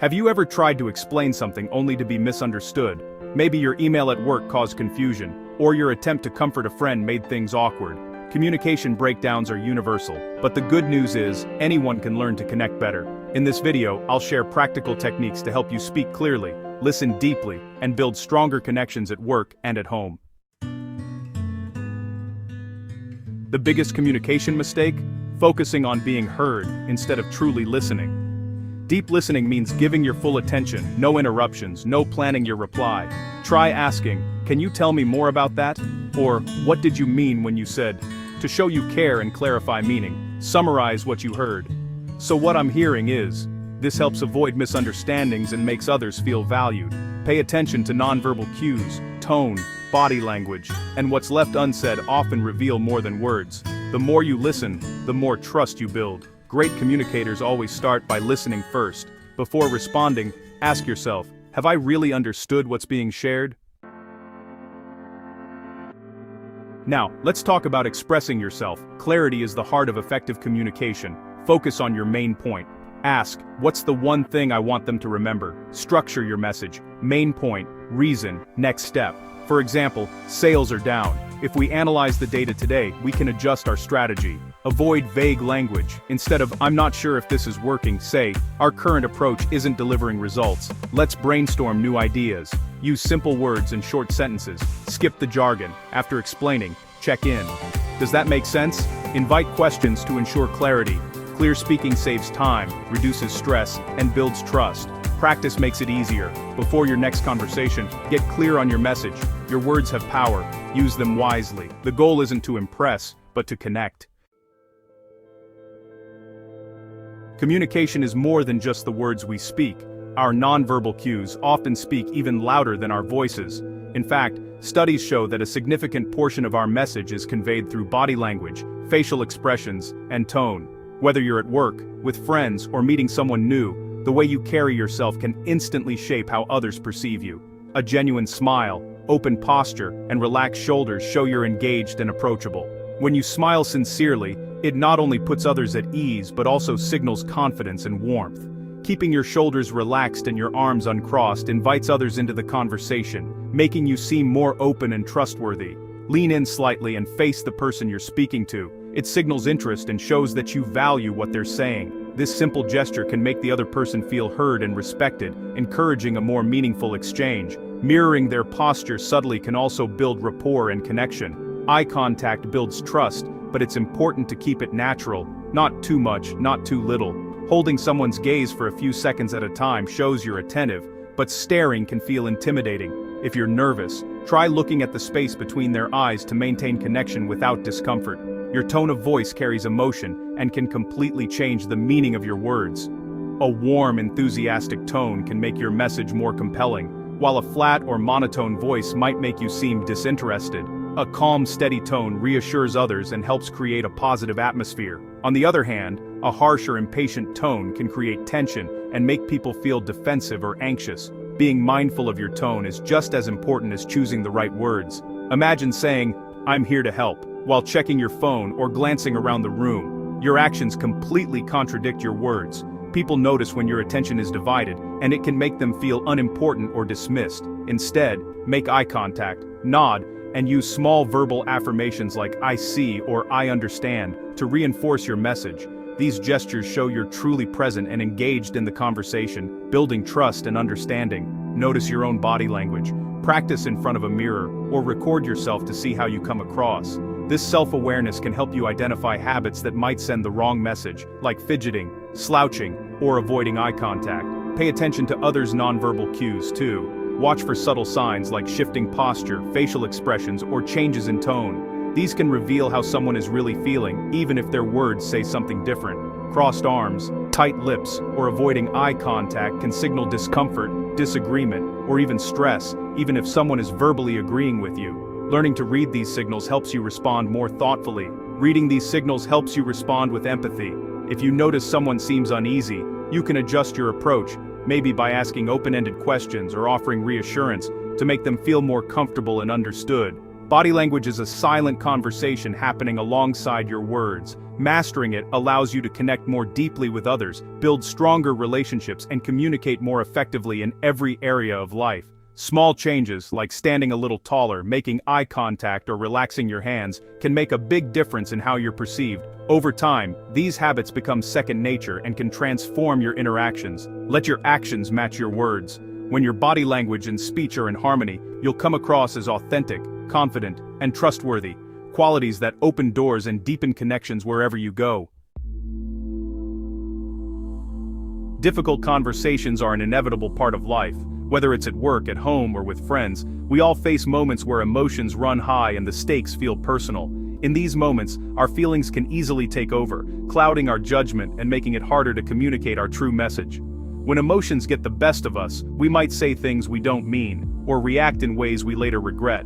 Have you ever tried to explain something only to be misunderstood? Maybe your email at work caused confusion, or your attempt to comfort a friend made things awkward. Communication breakdowns are universal, but the good news is, anyone can learn to connect better. In this video, I'll share practical techniques to help you speak clearly, listen deeply, and build stronger connections at work and at home. The biggest communication mistake? Focusing on being heard instead of truly listening. Deep listening means giving your full attention, no interruptions, no planning your reply. Try asking, "Can you tell me more about that?" Or, "What did you mean when you said?" To show you care and clarify meaning, summarize what you heard. "So what I'm hearing is." This helps avoid misunderstandings and makes others feel valued. Pay attention to nonverbal cues, tone, body language, and what's left unsaid often reveal more than words. The more you listen, the more trust you build. Great communicators always start by listening first. Before responding, ask yourself, have I really understood what's being shared? Now, let's talk about expressing yourself. Clarity is the heart of effective communication. Focus on your main point. Ask, what's the one thing I want them to remember? Structure your message. Main point, reason, next step. For example, sales are down. If we analyze the data today, we can adjust our strategy. Avoid vague language. Instead of, "I'm not sure if this is working," say, "Our current approach isn't delivering results. Let's brainstorm new ideas." Use simple words and short sentences. Skip the jargon. After explaining, check in. Does that make sense? Invite questions to ensure clarity. Clear speaking saves time, reduces stress, and builds trust. Practice makes it easier. Before your next conversation, get clear on your message. Your words have power. Use them wisely. The goal isn't to impress, but to connect. Communication is more than just the words we speak. Our nonverbal cues often speak even louder than our voices. In fact, studies show that a significant portion of our message is conveyed through body language, facial expressions, and tone. Whether you're at work, with friends, or meeting someone new, the way you carry yourself can instantly shape how others perceive you. A genuine smile, open posture, and relaxed shoulders show you're engaged and approachable. When you smile sincerely, it not only puts others at ease but also signals confidence and warmth. Keeping your shoulders relaxed and your arms uncrossed invites others into the conversation, making you seem more open and trustworthy. Lean in slightly and face the person you're speaking to. It signals interest and shows that you value what they're saying. This simple gesture can make the other person feel heard and respected, encouraging a more meaningful exchange. Mirroring their posture subtly can also build rapport and connection. Eye contact builds trust, but it's important to keep it natural, not too much, not too little. Holding someone's gaze for a few seconds at a time shows you're attentive, but staring can feel intimidating. If you're nervous, try looking at the space between their eyes to maintain connection without discomfort. Your tone of voice carries emotion and can completely change the meaning of your words. A warm, enthusiastic tone can make your message more compelling, while a flat or monotone voice might make you seem disinterested. A calm, steady tone reassures others and helps create a positive atmosphere. On the other hand, a harsh or impatient tone can create tension and make people feel defensive or anxious. Being mindful of your tone is just as important as choosing the right words. Imagine saying, "I'm here to help," while checking your phone or glancing around the room. Your actions completely contradict your words. People notice when your attention is divided, and it can make them feel unimportant or dismissed. Instead, make eye contact, nod, and use small verbal affirmations like "I see" or "I understand" to reinforce your message. These gestures show you're truly present and engaged in the conversation, building trust and understanding. Notice your own body language. Practice in front of a mirror, or record yourself to see how you come across. This self-awareness can help you identify habits that might send the wrong message, like fidgeting, slouching, or avoiding eye contact. Pay attention to others' nonverbal cues too. Watch for subtle signs like shifting posture, facial expressions, or changes in tone. These can reveal how someone is really feeling, even if their words say something different. Crossed arms, tight lips, or avoiding eye contact can signal discomfort, disagreement, or even stress, even if someone is verbally agreeing with you. Learning to read these signals helps you respond more thoughtfully. Reading these signals helps you respond with empathy. If you notice someone seems uneasy, you can adjust your approach, maybe by asking open-ended questions or offering reassurance to make them feel more comfortable and understood. Body language is a silent conversation happening alongside your words. Mastering it allows you to connect more deeply with others, build stronger relationships, and communicate more effectively in every area of life. Small changes, like standing a little taller, making eye contact, or relaxing your hands, can make a big difference in how you're perceived. Over time, these habits become second nature and can transform your interactions. Let your actions match your words. When your body language and speech are in harmony, you'll come across as authentic, confident, and trustworthy, qualities that open doors and deepen connections wherever you go. Difficult conversations are an inevitable part of life. Whether it's at work, at home, or with friends, we all face moments where emotions run high and the stakes feel personal. In these moments, our feelings can easily take over, clouding our judgment and making it harder to communicate our true message. When emotions get the best of us, we might say things we don't mean, or react in ways we later regret.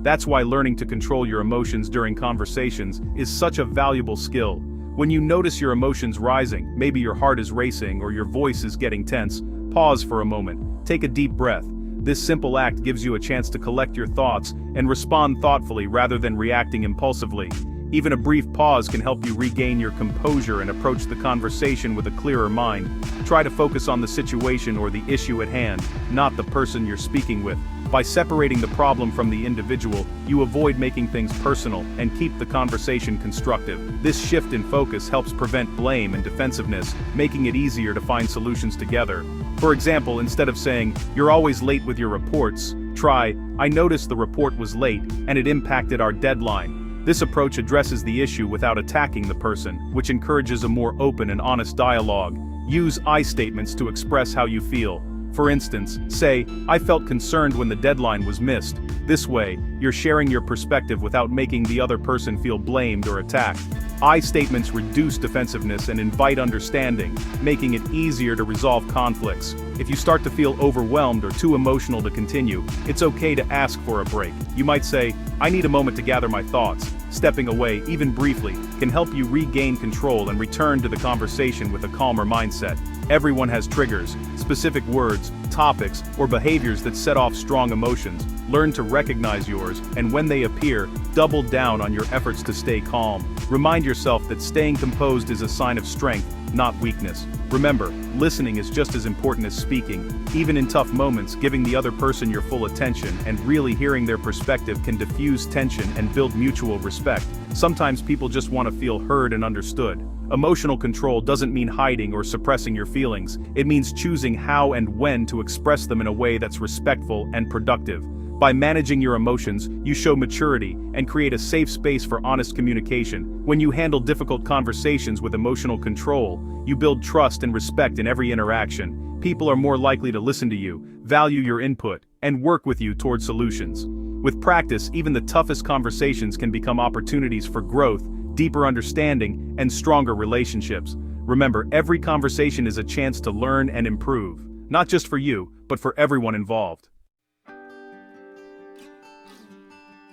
That's why learning to control your emotions during conversations is such a valuable skill. When you notice your emotions rising, maybe your heart is racing or your voice is getting tense, pause for a moment. Take a deep breath. This simple act gives you a chance to collect your thoughts and respond thoughtfully rather than reacting impulsively. Even a brief pause can help you regain your composure and approach the conversation with a clearer mind. Try to focus on the situation or the issue at hand, not the person you're speaking with. By separating the problem from the individual, you avoid making things personal and keep the conversation constructive. This shift in focus helps prevent blame and defensiveness, making it easier to find solutions together. For example, instead of saying, "You're always late with your reports," try, "I noticed the report was late and it impacted our deadline." This approach addresses the issue without attacking the person, which encourages a more open and honest dialogue. Use I statements to express how you feel. For instance, say, "I felt concerned when the deadline was missed." This way, you're sharing your perspective without making the other person feel blamed or attacked. I statements reduce defensiveness and invite understanding, making it easier to resolve conflicts. If you start to feel overwhelmed or too emotional to continue, it's okay to ask for a break. You might say, "I need a moment to gather my thoughts." Stepping away, even briefly, can help you regain control and return to the conversation with a calmer mindset. Everyone has triggers, specific words, topics, or behaviors that set off strong emotions. Learn to recognize yours, and when they appear, double down on your efforts to stay calm. Remind yourself that staying composed is a sign of strength, not weakness. Remember, listening is just as important as speaking. Even in tough moments, giving the other person your full attention and really hearing their perspective can diffuse tension and build mutual respect. Sometimes people just want to feel heard and understood. Emotional control doesn't mean hiding or suppressing your feelings. It means choosing how and when to express them in a way that's respectful and productive. By managing your emotions, you show maturity and create a safe space for honest communication. When you handle difficult conversations with emotional control, you build trust and respect in every interaction. People are more likely to listen to you, value your input, and work with you toward solutions. With practice, even the toughest conversations can become opportunities for growth, deeper understanding, and stronger relationships. Remember, every conversation is a chance to learn and improve, not just for you, but for everyone involved.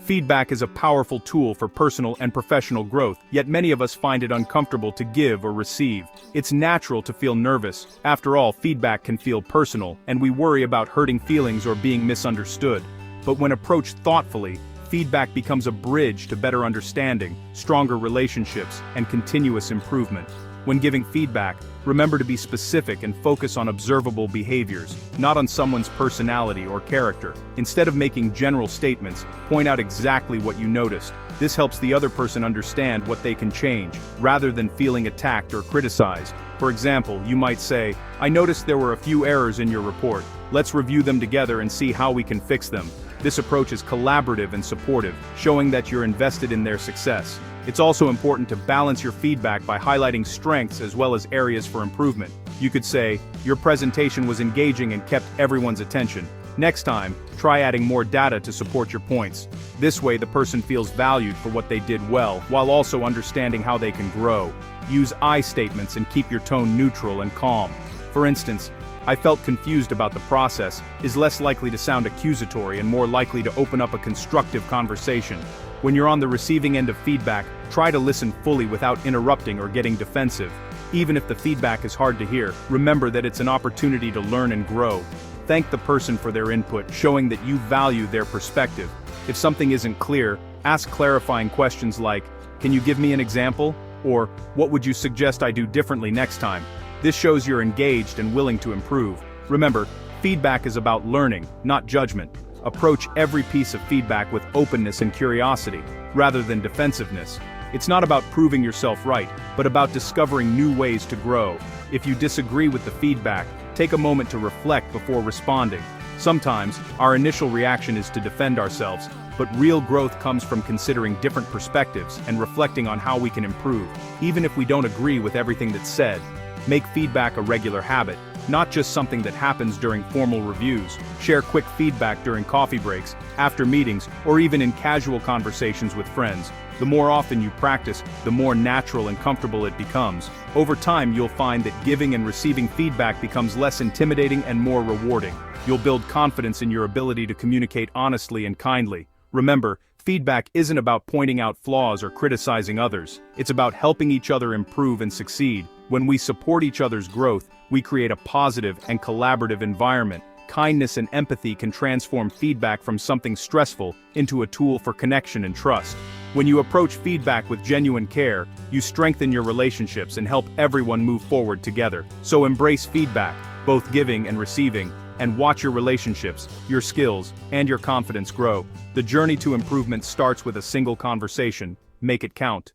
Feedback is a powerful tool for personal and professional growth, yet many of us find it uncomfortable to give or receive. It's natural to feel nervous. After all, feedback can feel personal, and we worry about hurting feelings or being misunderstood. But when approached thoughtfully, feedback becomes a bridge to better understanding, stronger relationships, and continuous improvement. When giving feedback, remember to be specific and focus on observable behaviors, not on someone's personality or character. Instead of making general statements, point out exactly what you noticed. This helps the other person understand what they can change, rather than feeling attacked or criticized. For example, you might say, "I noticed there were a few errors in your report. Let's review them together and see how we can fix them." This approach is collaborative and supportive, showing that you're invested in their success. It's also important to balance your feedback by highlighting strengths as well as areas for improvement. You could say, "Your presentation was engaging and kept everyone's attention. Next time, try adding more data to support your points." This way the person feels valued for what they did well, while also understanding how they can grow. Use I statements and keep your tone neutral and calm. For instance, "I felt confused about the process," is less likely to sound accusatory and more likely to open up a constructive conversation. When you're on the receiving end of feedback, try to listen fully without interrupting or getting defensive. Even if the feedback is hard to hear, remember that it's an opportunity to learn and grow. Thank the person for their input, showing that you value their perspective. If something isn't clear, ask clarifying questions like, "Can you give me an example?" Or, what would you suggest I do differently next time? This shows you're engaged and willing to improve. Remember, feedback is about learning, not judgment. Approach every piece of feedback with openness and curiosity, rather than defensiveness. It's not about proving yourself right, but about discovering new ways to grow. If you disagree with the feedback, take a moment to reflect before responding. Sometimes, our initial reaction is to defend ourselves, but real growth comes from considering different perspectives and reflecting on how we can improve, even if we don't agree with everything that's said. Make feedback a regular habit, not just something that happens during formal reviews. Share quick feedback during coffee breaks, after meetings, or even in casual conversations with friends. The more often you practice, the more natural and comfortable it becomes. Over time, you'll find that giving and receiving feedback becomes less intimidating and more rewarding. You'll build confidence in your ability to communicate honestly and kindly. Remember, feedback isn't about pointing out flaws or criticizing others. It's about helping each other improve and succeed. When we support each other's growth, we create a positive and collaborative environment. Kindness and empathy can transform feedback from something stressful into a tool for connection and trust. When you approach feedback with genuine care, you strengthen your relationships and help everyone move forward together. So embrace feedback, both giving and receiving, and watch your relationships, your skills, and your confidence grow. The journey to improvement starts with a single conversation. Make it count.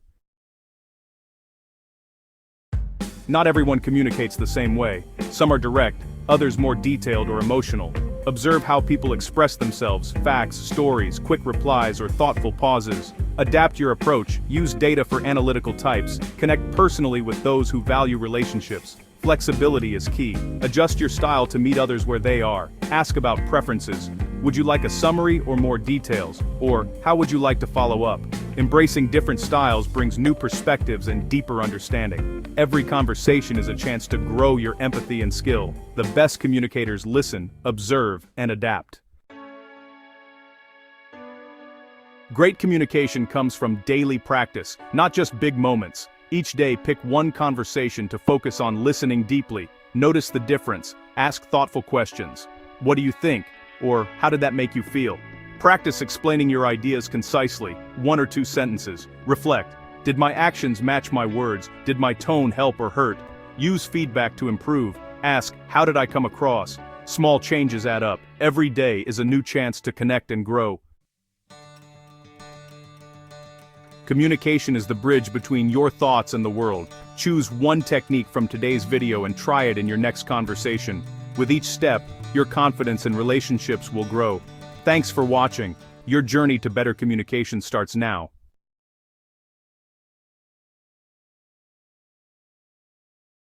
Not everyone communicates the same way. Some are direct, others more detailed or emotional. Observe how people express themselves, facts, stories, quick replies, or thoughtful pauses. Adapt your approach, use data for analytical types, connect personally with those who value relationships. Flexibility is key. Adjust your style to meet others where they are. Ask about preferences. Would you like a summary or more details? Or, how would you like to follow up? Embracing different styles brings new perspectives and deeper understanding. Every conversation is a chance to grow your empathy and skill. The best communicators listen, observe, and adapt. Great communication comes from daily practice, not just big moments. Each day, pick one conversation to focus on listening deeply. Notice the difference. Ask thoughtful questions. What do you think? Or, how did that make you feel? Practice explaining your ideas concisely, 1 or 2 sentences. Reflect. Did my actions match my words? Did my tone help or hurt? Use feedback to improve. Ask, how did I come across? Small changes add up. Every day is a new chance to connect and grow. Communication is the bridge between your thoughts and the world. Choose one technique from today's video and try it in your next conversation. With each step, your confidence and relationships will grow. Thanks for watching. Your journey to better communication starts now.